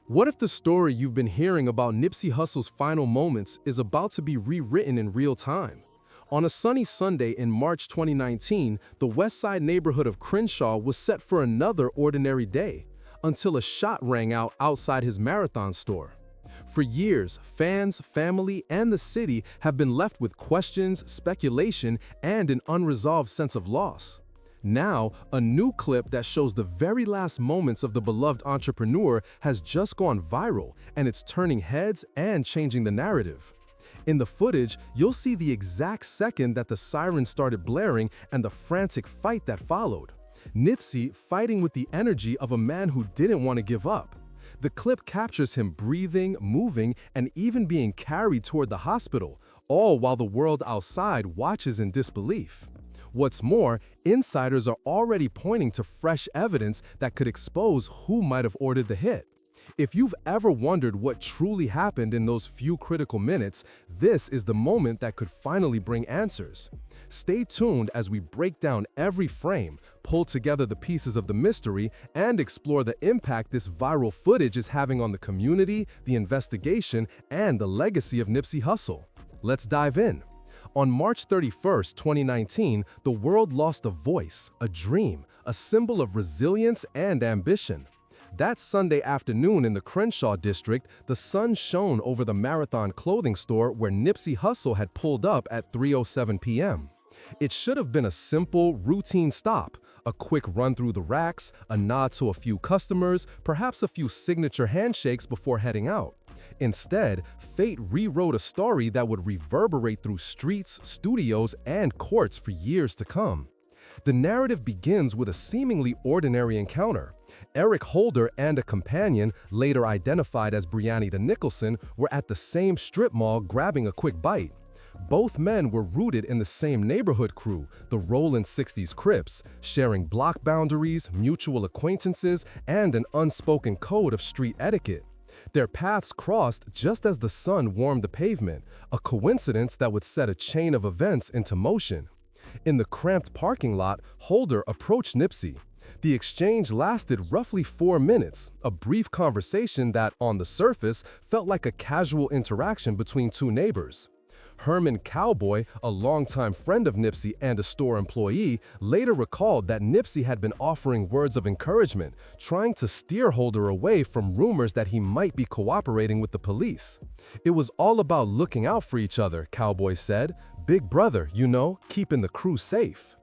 What if the story you've been hearing about Nipsey Hussle's final moments is about to be rewritten in real time? On a sunny Sunday in March 2019, the West Side neighborhood of Crenshaw was set for another ordinary day, until a shot rang out outside his Marathon store. For years, fans, family, and the city have been left with questions, speculation, and an unresolved sense of loss. Now, a new clip that shows the very last moments of the beloved entrepreneur has just gone viral, and it's turning heads and changing the narrative. In the footage, you'll see the exact second that the siren started blaring and the frantic fight that followed. Nipsey fighting with the energy of a man who didn't want to give up. The clip captures him breathing, moving, and even being carried toward the hospital, all while the world outside watches in disbelief. What's more, insiders are already pointing to fresh evidence that could expose who might have ordered the hit. If you've ever wondered what truly happened in those few critical minutes, this is the moment that could finally bring answers. Stay tuned as we break down every frame, pull together the pieces of the mystery, and explore the impact this viral footage is having on the community, the investigation, and the legacy of Nipsey Hussle. Let's dive in. On March 31, 2019, the world lost a voice, a dream, a symbol of resilience and ambition. That Sunday afternoon in the Crenshaw district, the sun shone over the Marathon clothing store where Nipsey Hussle had pulled up at 3:07 p.m. It should have been a simple, routine stop, a quick run through the racks, a nod to a few customers, perhaps a few signature handshakes before heading out. Instead, fate rewrote a story that would reverberate through streets, studios, and courts for years to come. The narrative begins with a seemingly ordinary encounter. Eric Holder and a companion, later identified as Brianita Nicholson, were at the same strip mall grabbing a quick bite. Both men were rooted in the same neighborhood crew, the Rollin' 60s Crips, sharing block boundaries, mutual acquaintances, and an unspoken code of street etiquette. Their paths crossed just as the sun warmed the pavement, a coincidence that would set a chain of events into motion. In the cramped parking lot, Holder approached Nipsey. The exchange lasted roughly 4 minutes, a brief conversation that, on the surface, felt like a casual interaction between two neighbors. Herman Cowboy, a longtime friend of Nipsey and a store employee, later recalled that Nipsey had been offering words of encouragement, trying to steer Holder away from rumors that he might be cooperating with the police. "It was all about looking out for each other," Cowboy said. "Big brother, you know, keeping the crew safe."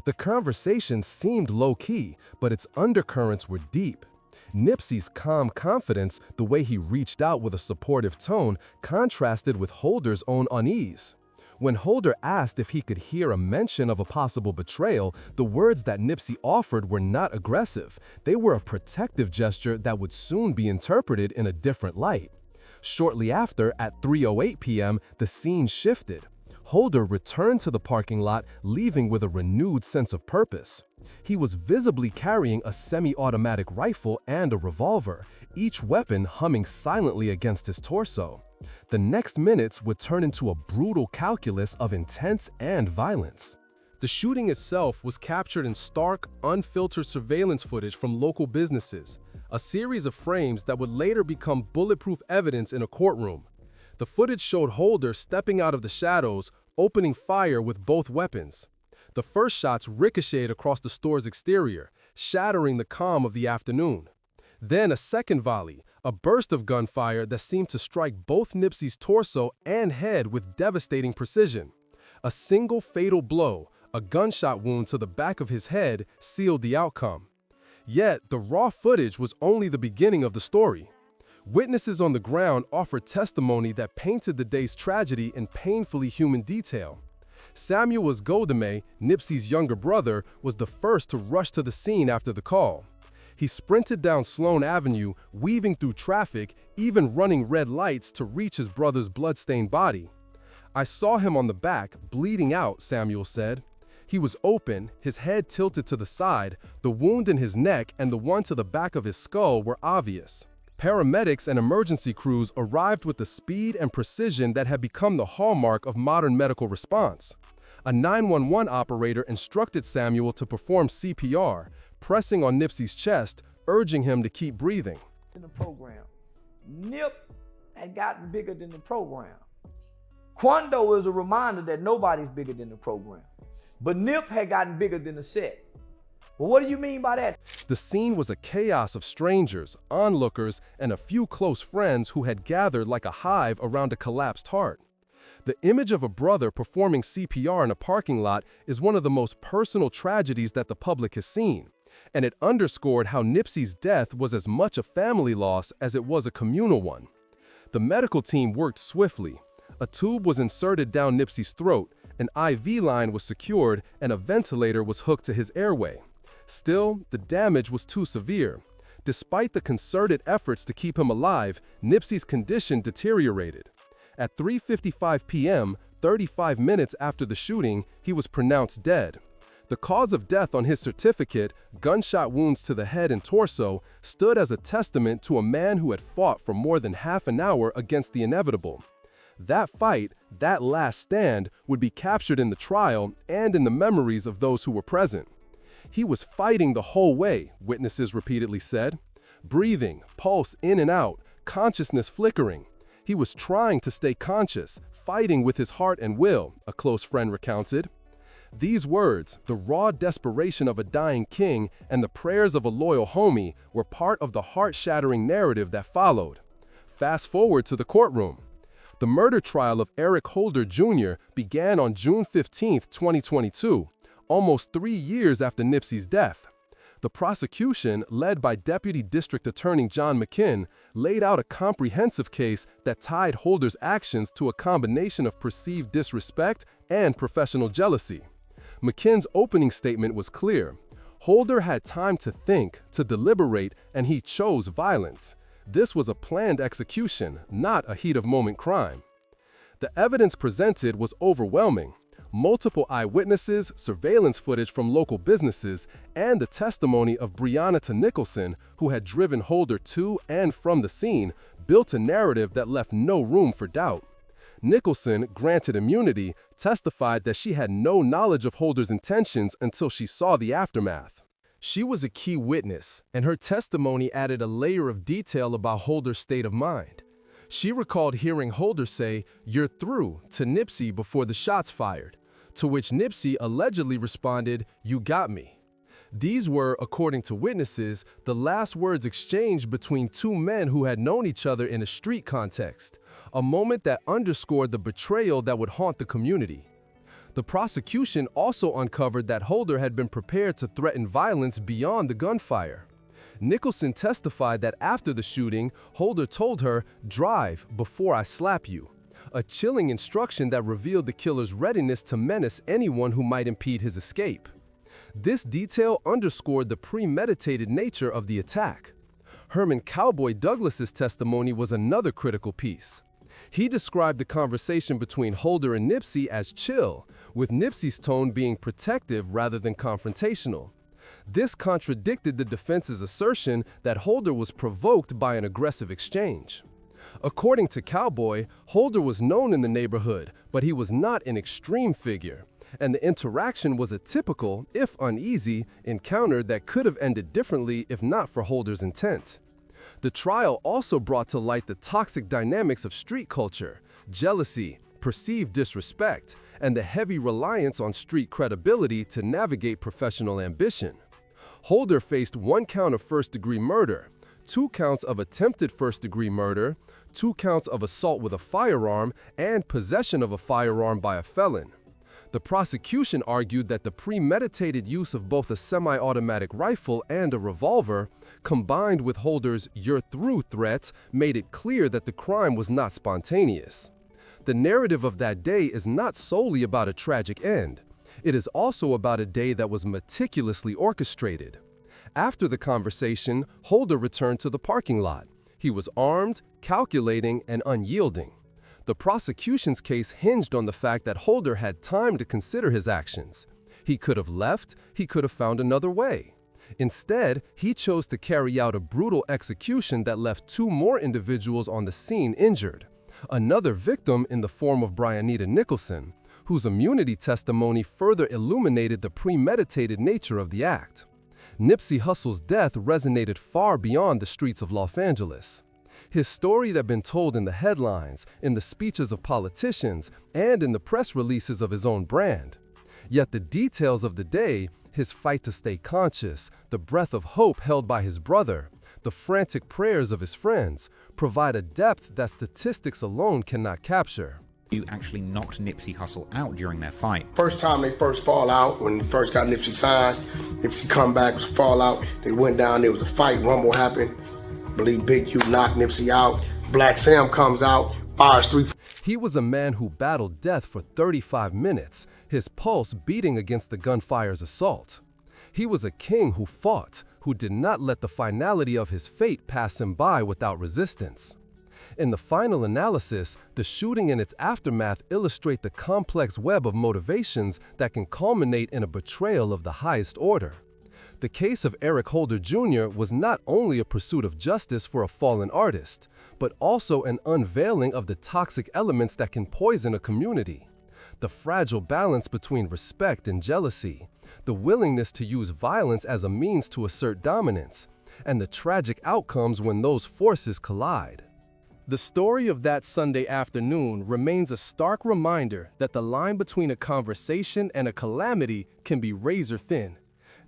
The conversation seemed low-key, but its undercurrents were deep. Nipsey's calm confidence, the way he reached out with a supportive tone, contrasted with Holder's own unease. When Holder asked if he could hear a mention of a possible betrayal, the words that Nipsey offered were not aggressive. They were a protective gesture that would soon be interpreted in a different light. Shortly after, at 3:08 p.m., the scene shifted. Holder returned to the parking lot, leaving with a renewed sense of purpose. He was visibly carrying a semi-automatic rifle and a revolver, each weapon humming silently against his torso. The next minutes would turn into a brutal calculus of intent and violence. The shooting itself was captured in stark, unfiltered surveillance footage from local businesses, a series of frames that would later become bulletproof evidence in a courtroom. The footage showed Holder stepping out of the shadows, opening fire with both weapons. The first shots ricocheted across the store's exterior, shattering the calm of the afternoon. Then a second volley, a burst of gunfire that seemed to strike both Nipsey's torso and head with devastating precision. A single fatal blow, a gunshot wound to the back of his head, sealed the outcome. Yet, the raw footage was only the beginning of the story. Witnesses on the ground offered testimony that painted the day's tragedy in painfully human detail. Samuel Godeme, Nipsey's younger brother, was the first to rush to the scene after the call. He sprinted down Sloan Avenue, weaving through traffic, even running red lights to reach his brother's blood-stained body. "I saw him on the back, bleeding out," Samuel said. He was open, his head tilted to the side, the wound in his neck and the one to the back of his skull were obvious. Paramedics and emergency crews arrived with the speed and precision that had become the hallmark of modern medical response. A 911 operator instructed Samuel to perform CPR, pressing on Nipsey's chest, urging him to keep breathing. In the program, Nip had gotten bigger than the program. Quando is a reminder that nobody's bigger than the program. But Nip had gotten bigger than the set. Well, what do you mean by that? The scene was a chaos of strangers, onlookers, and a few close friends who had gathered like a hive around a collapsed heart. The image of a brother performing CPR in a parking lot is one of the most personal tragedies that the public has seen, and it underscored how Nipsey's death was as much a family loss as it was a communal one. The medical team worked swiftly. A tube was inserted down Nipsey's throat, an IV line was secured, and a ventilator was hooked to his airway. Still, the damage was too severe. Despite the concerted efforts to keep him alive, Nipsey's condition deteriorated. At 3:55 p.m., 35 minutes after the shooting, he was pronounced dead. The cause of death on his certificate, gunshot wounds to the head and torso, stood as a testament to a man who had fought for more than half an hour against the inevitable. That fight, that last stand, would be captured in the trial and in the memories of those who were present. He was fighting the whole way, witnesses repeatedly said. Breathing, pulse in and out, consciousness flickering. He was trying to stay conscious, fighting with his heart and will, a close friend recounted. These words, the raw desperation of a dying king and the prayers of a loyal homie, were part of the heart-shattering narrative that followed. Fast forward to the courtroom. The murder trial of Eric Holder Jr. began on June 15, 2022, almost 3 years after Nipsey's death. The prosecution, led by Deputy District Attorney John McKinn, laid out a comprehensive case that tied Holder's actions to a combination of perceived disrespect and professional jealousy. McKinn's opening statement was clear. Holder had time to think, to deliberate, and he chose violence. This was a planned execution, not a heat-of-moment crime. The evidence presented was overwhelming. Multiple eyewitnesses, surveillance footage from local businesses, and the testimony of Breonna Nicholson, who had driven Holder to and from the scene, built a narrative that left no room for doubt. Nicholson, granted immunity, testified that she had no knowledge of Holder's intentions until she saw the aftermath. She was a key witness, and her testimony added a layer of detail about Holder's state of mind. She recalled hearing Holder say, "You're through," to Nipsey before the shots fired, to which Nipsey allegedly responded, "You got me." These were, according to witnesses, the last words exchanged between two men who had known each other in a street context, a moment that underscored the betrayal that would haunt the community. The prosecution also uncovered that Holder had been prepared to threaten violence beyond the gunfire. Nicholson testified that after the shooting, Holder told her, "Drive before I slap you," a chilling instruction that revealed the killer's readiness to menace anyone who might impede his escape. This detail underscored the premeditated nature of the attack. Herman "Cowboy" Douglas's testimony was another critical piece. He described the conversation between Holder and Nipsey as chill, with Nipsey's tone being protective rather than confrontational. This contradicted the defense's assertion that Holder was provoked by an aggressive exchange. According to Cowboy, Holder was known in the neighborhood, but he was not an extreme figure, and the interaction was a typical, if uneasy, encounter that could have ended differently if not for Holder's intent. The trial also brought to light the toxic dynamics of street culture, jealousy, perceived disrespect, and the heavy reliance on street credibility to navigate professional ambition. Holder faced 1 count of first-degree murder, 2 counts of attempted first-degree murder, 2 counts of assault with a firearm, and possession of a firearm by a felon. The prosecution argued that the premeditated use of both a semi-automatic rifle and a revolver, combined with Holder's "you're through" threats, made it clear that the crime was not spontaneous. The narrative of that day is not solely about a tragic end. It is also about a day that was meticulously orchestrated. After the conversation, Holder returned to the parking lot. He was armed, calculating, and unyielding. The prosecution's case hinged on the fact that Holder had time to consider his actions. He could have left, he could have found another way. Instead, he chose to carry out a brutal execution that left 2 more individuals on the scene injured. Another victim in the form of Breonna Nicholson, whose immunity testimony further illuminated the premeditated nature of the act. Nipsey Hussle's death resonated far beyond the streets of Los Angeles. His story that had been told in the headlines, in the speeches of politicians, and in the press releases of his own brand. Yet the details of the day, his fight to stay conscious, the breath of hope held by his brother, the frantic prayers of his friends, provide a depth that statistics alone cannot capture. You actually knocked Nipsey Hussle out during their fight. First time they first fall out, when they first got Nipsey signed, Nipsey come back, was fall out, they went down, there was a fight, rumble happened. I believe Big U knocked Nipsey out. Blacc Sam comes out, fires 3. He was a man who battled death for 35 minutes, his pulse beating against the gunfire's assault. He was a king who fought, who did not let the finality of his fate pass him by without resistance. In the final analysis, the shooting and its aftermath illustrate the complex web of motivations that can culminate in a betrayal of the highest order. The case of Eric Holder Jr. was not only a pursuit of justice for a fallen artist, but also an unveiling of the toxic elements that can poison a community. The fragile balance between respect and jealousy, the willingness to use violence as a means to assert dominance, and the tragic outcomes when those forces collide. The story of that Sunday afternoon remains a stark reminder that the line between a conversation and a calamity can be razor thin.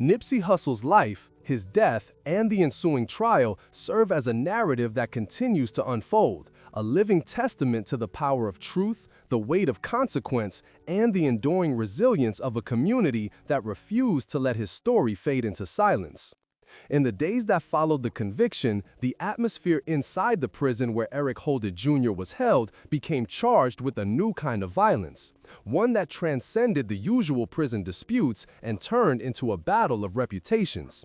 Nipsey Hussle's life, his death, and the ensuing trial serve as a narrative that continues to unfold, a living testament to the power of truth, the weight of consequence, and the enduring resilience of a community that refused to let his story fade into silence. In the days that followed the conviction, the atmosphere inside the prison where Eric Holder Jr. was held became charged with a new kind of violence, one that transcended the usual prison disputes and turned into a battle of reputations.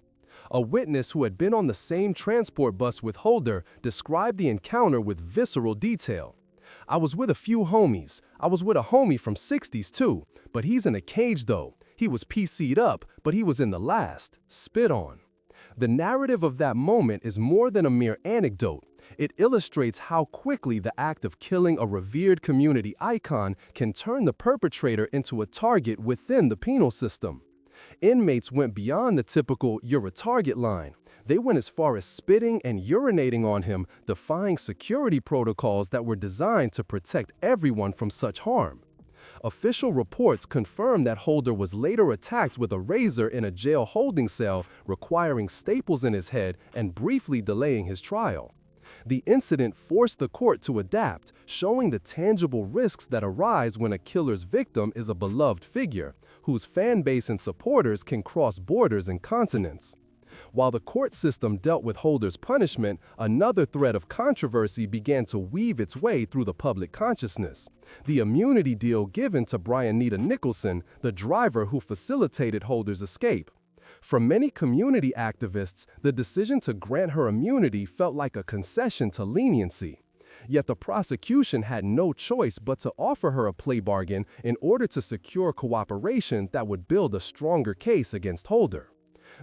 A witness who had been on the same transport bus with Holder described the encounter with visceral detail. "I was with a few homies. I was with a homie from 60s too, but he's in a cage though. He was PC'd up, but he was in the last. Spit on." The narrative of that moment is more than a mere anecdote. It illustrates how quickly the act of killing a revered community icon can turn the perpetrator into a target within the penal system. Inmates went beyond the typical "you're a target" line. They went as far as spitting and urinating on him, defying security protocols that were designed to protect everyone from such harm. Official reports confirm that Holder was later attacked with a razor in a jail holding cell, requiring staples in his head and briefly delaying his trial. The incident forced the court to adapt, showing the tangible risks that arise when a killer's victim is a beloved figure, whose fan base and supporters can cross borders and continents. While the court system dealt with Holder's punishment, another thread of controversy began to weave its way through the public consciousness: the immunity deal given to Brianita Nicholson, the driver who facilitated Holder's escape. For many community activists, the decision to grant her immunity felt like a concession to leniency. Yet the prosecution had no choice but to offer her a plea bargain in order to secure cooperation that would build a stronger case against Holder.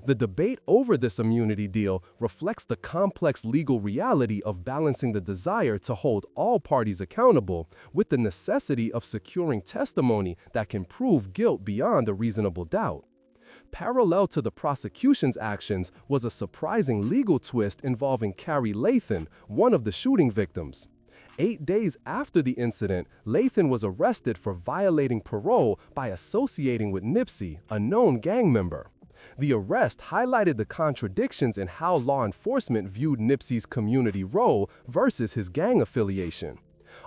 The debate over this immunity deal reflects the complex legal reality of balancing the desire to hold all parties accountable with the necessity of securing testimony that can prove guilt beyond a reasonable doubt. Parallel to the prosecution's actions was a surprising legal twist involving Carrie Lathan, one of the shooting victims. 8 days after the incident, Lathan was arrested for violating parole by associating with Nipsey, a known gang member. The arrest highlighted the contradictions in how law enforcement viewed Nipsey's community role versus his gang affiliation.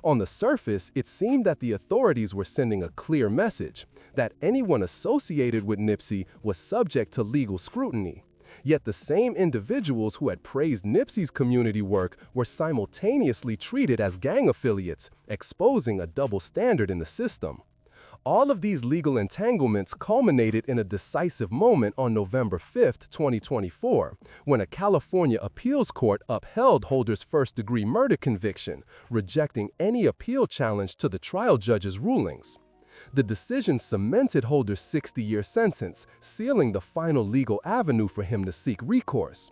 On the surface, it seemed that the authorities were sending a clear message, that anyone associated with Nipsey was subject to legal scrutiny. Yet the same individuals who had praised Nipsey's community work were simultaneously treated as gang affiliates, exposing a double standard in the system. All of these legal entanglements culminated in a decisive moment on November 5, 2024, when a California appeals court upheld Holder's first-degree murder conviction, rejecting any appeal challenge to the trial judge's rulings. The decision cemented Holder's 60-year sentence, sealing the final legal avenue for him to seek recourse.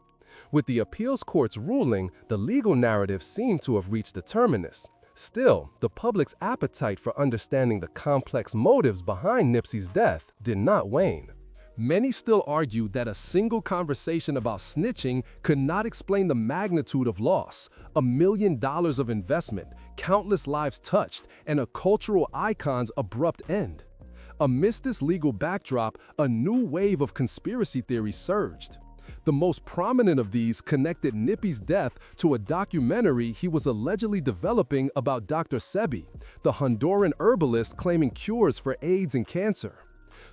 With the appeals court's ruling, the legal narrative seemed to have reached a terminus. Still, the public's appetite for understanding the complex motives behind Nipsey's death did not wane. Many still argue that a single conversation about snitching could not explain the magnitude of loss, $1 million of investment, countless lives touched, and a cultural icon's abrupt end. Amidst this legal backdrop, a new wave of conspiracy theories surged. The most prominent of these connected Nippy's death to a documentary he was allegedly developing about Dr. Sebi, the Honduran herbalist claiming cures for AIDS and cancer.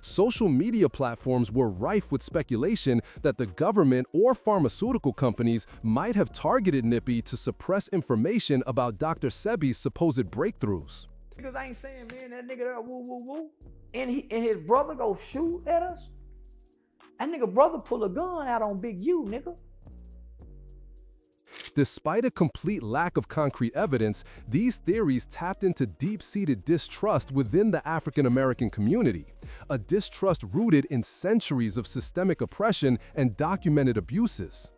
Social media platforms were rife with speculation that the government or pharmaceutical companies might have targeted Nippy to suppress information about Dr. Sebi's supposed breakthroughs. Niggas ain't saying, man, that nigga there, woo, woo, woo. And his brother go shoot at us. That nigga brother pull a gun out on Big U, nigga. Despite a complete lack of concrete evidence, these theories tapped into deep-seated distrust within the African American community, a distrust rooted in centuries of systemic oppression and documented abuses.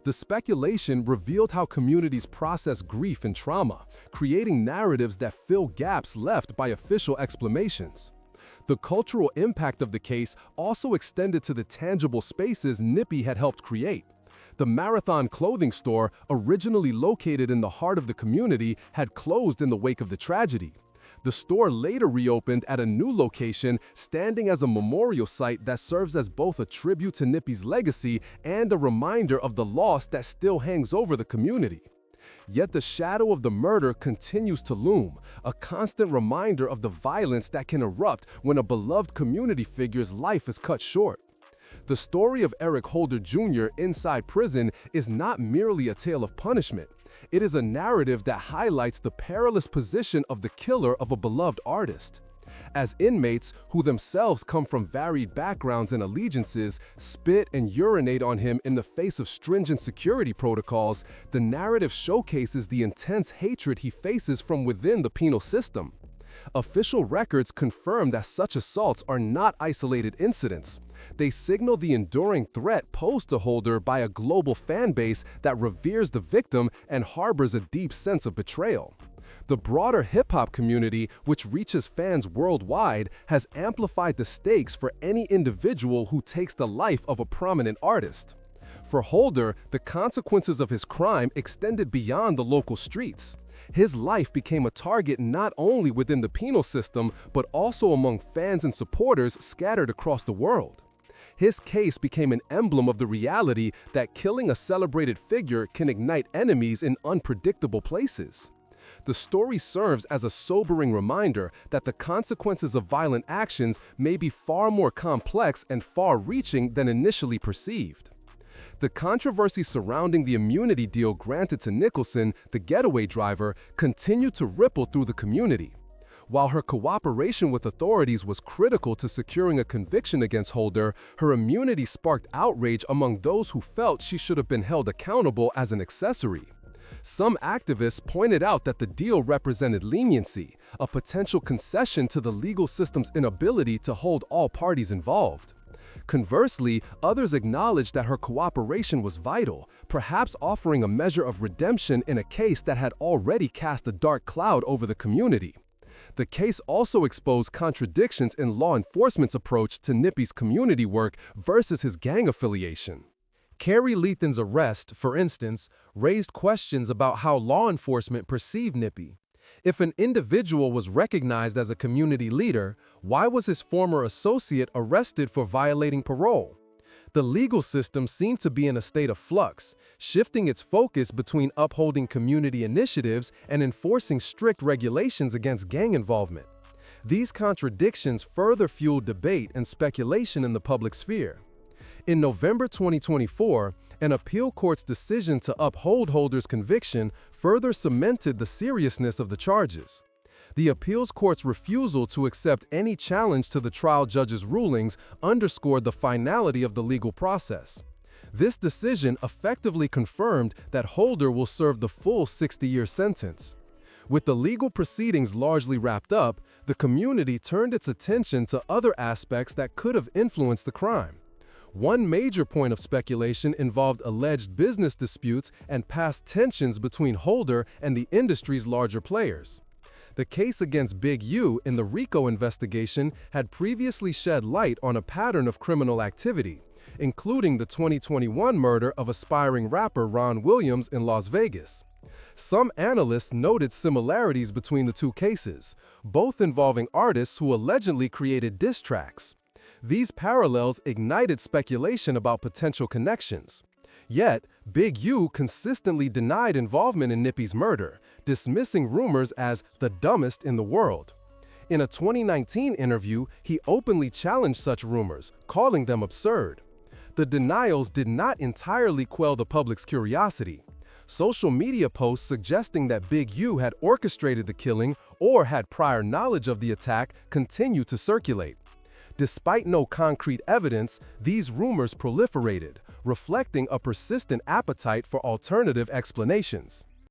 The speculation revealed how communities process grief and trauma, creating narratives that fill gaps left by official explanations. The cultural impact of the case also extended to the tangible spaces Nippy had helped create. The Marathon clothing store, originally located in the heart of the community, had closed in the wake of the tragedy. The store later reopened at a new location, standing as a memorial site that serves as both a tribute to Nippy's legacy and a reminder of the loss that still hangs over the community. Yet the shadow of the murder continues to loom, a constant reminder of the violence that can erupt when a beloved community figure's life is cut short. The story of Eric Holder Jr. inside prison is not merely a tale of punishment. It is a narrative that highlights the perilous position of the killer of a beloved artist. As inmates, who themselves come from varied backgrounds and allegiances, spit and urinate on him in the face of stringent security protocols, the narrative showcases the intense hatred he faces from within the penal system. Official records confirm that such assaults are not isolated incidents. They signal the enduring threat posed to Holder by a global fan base that reveres the victim and harbors a deep sense of betrayal. The broader hip-hop community, which reaches fans worldwide, has amplified the stakes for any individual who takes the life of a prominent artist. For Holder, the consequences of his crime extended beyond the local streets. His life became a target not only within the penal system, but also among fans and supporters scattered across the world. His case became an emblem of the reality that killing a celebrated figure can ignite enemies in unpredictable places. The story serves as a sobering reminder that the consequences of violent actions may be far more complex and far-reaching than initially perceived. The controversy surrounding the immunity deal granted to Nicholson, the getaway driver, continued to ripple through the community. While her cooperation with authorities was critical to securing a conviction against Holder, her immunity sparked outrage among those who felt she should have been held accountable as an accessory. Some activists pointed out that the deal represented leniency, a potential concession to the legal system's inability to hold all parties involved. Conversely, others acknowledged that her cooperation was vital, perhaps offering a measure of redemption in a case that had already cast a dark cloud over the community. The case also exposed contradictions in law enforcement's approach to Nippy's community work versus his gang affiliation. Carrie Lethan's arrest, for instance, raised questions about how law enforcement perceived Nippy. If an individual was recognized as a community leader, why was his former associate arrested for violating parole? The legal system seemed to be in a state of flux, shifting its focus between upholding community initiatives and enforcing strict regulations against gang involvement. These contradictions further fueled debate and speculation in the public sphere. In November 2024, an appeal court's decision to uphold Holder's conviction further cemented the seriousness of the charges. The appeals court's refusal to accept any challenge to the trial judge's rulings underscored the finality of the legal process. This decision effectively confirmed that Holder will serve the full 60-year sentence. With the legal proceedings largely wrapped up, the community turned its attention to other aspects that could have influenced the crime. One major point of speculation involved alleged business disputes and past tensions between Holder and the industry's larger players. The case against Big U in the RICO investigation had previously shed light on a pattern of criminal activity, including the 2021 murder of aspiring rapper Ron Williams in Las Vegas. Some analysts noted similarities between the two cases, both involving artists who allegedly created diss tracks. These parallels ignited speculation about potential connections. Yet, Big U consistently denied involvement in Nippy's murder, dismissing rumors as the dumbest in the world. In a 2019 interview, he openly challenged such rumors, calling them absurd. The denials did not entirely quell the public's curiosity. Social media posts suggesting that Big U had orchestrated the killing or had prior knowledge of the attack continue to circulate. Despite no concrete evidence, these rumors proliferated, reflecting a persistent appetite for alternative explanations.